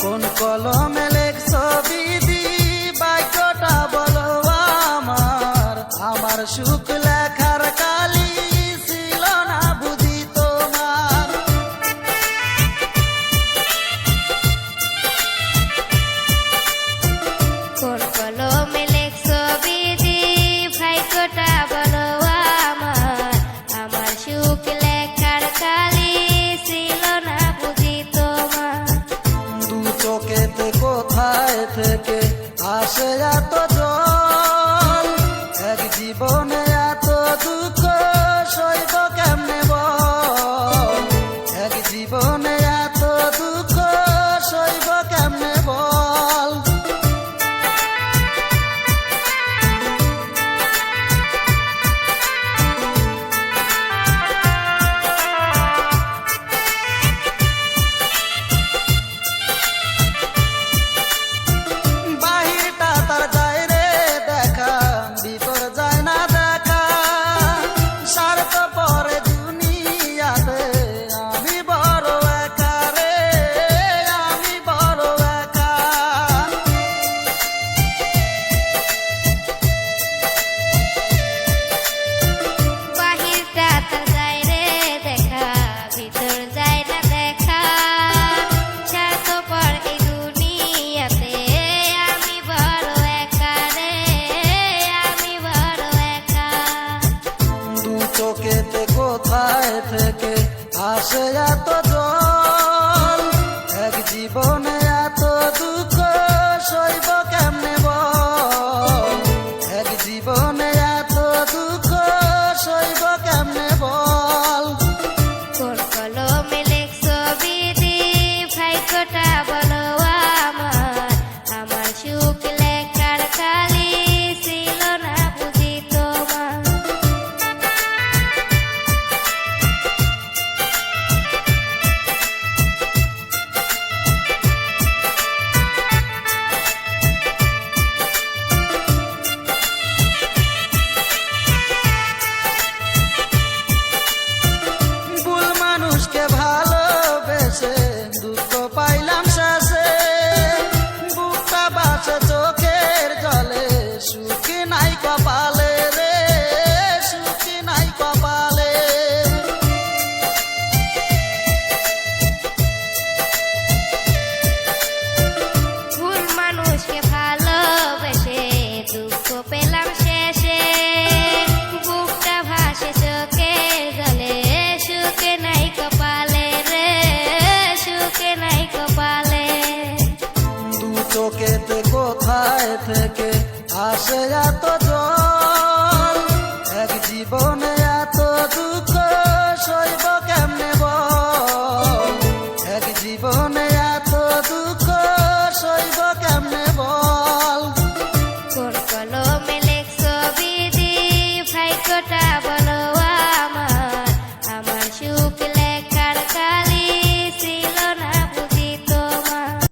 কোন কলমে লেখছো বিধি বাক্যটা বলো আমার, আমার সুখ লেখার কালি ছিল না বুঝি তোমার। কোন কলমে লেখছো বিধি ভাগ্যটা বলো আমার, আমার সুখ লেখার কালি ছিল না বুঝি তোমার। দু চোখেতে কোথায় থেকে আসে এত জল, এক জীবনে এত দুঃখ সইব কেমনে বল, এক জীবনে এত দুঃখ সইব কেমনে বল। বাহিরটা তার যায় রে দেখা, ভিতর যায় না দেখা, স্বার্থ পরে দুনিয়াতে আমি বড় একা রে, আমি বড় একা। বাহিরটা তার যায় রে দেখা, ভিতর যায় না দেখা, স্বার্থপর এই দুনিয়াতে আমি বড় একা রে, আমি বড় একা। দু চোখেতে কোথায় থেকে আসে এত জল, এক জীবনে এত দুঃখ সইব কেমনে বল, এক জীবনে এত দুঃখ সইব কেমনে বল। কোন কলমে লেখছো বিধি ভাগ্যটা বলো আমার, আমার সুখ লেখার কালি ছিল না বুঝি তোমার। ভুল মানুষকে ভালোবেসে দুঃখ পাইলাম শেষে, বুকটা বাসে চোখের জলে, সুখী নাই কপালে রে, সুখী নাই কপালে। ভুল মানুষকে ভালোবেসে দুঃখ পেলাম শেষে, বুকটা ভাসে চোখের জলে, সুখে নাই কপালে রে, সুখে নাই কপালে। দু চোখেতে কোথায় থেকে আসে এত জল, এক জীবনে এত দুঃখ সইব কেমনে বল, এক জীবনে এত দুঃখ সইব কেমনে বল। কোন কলমে লেখছো বিধি ভাগ্যটা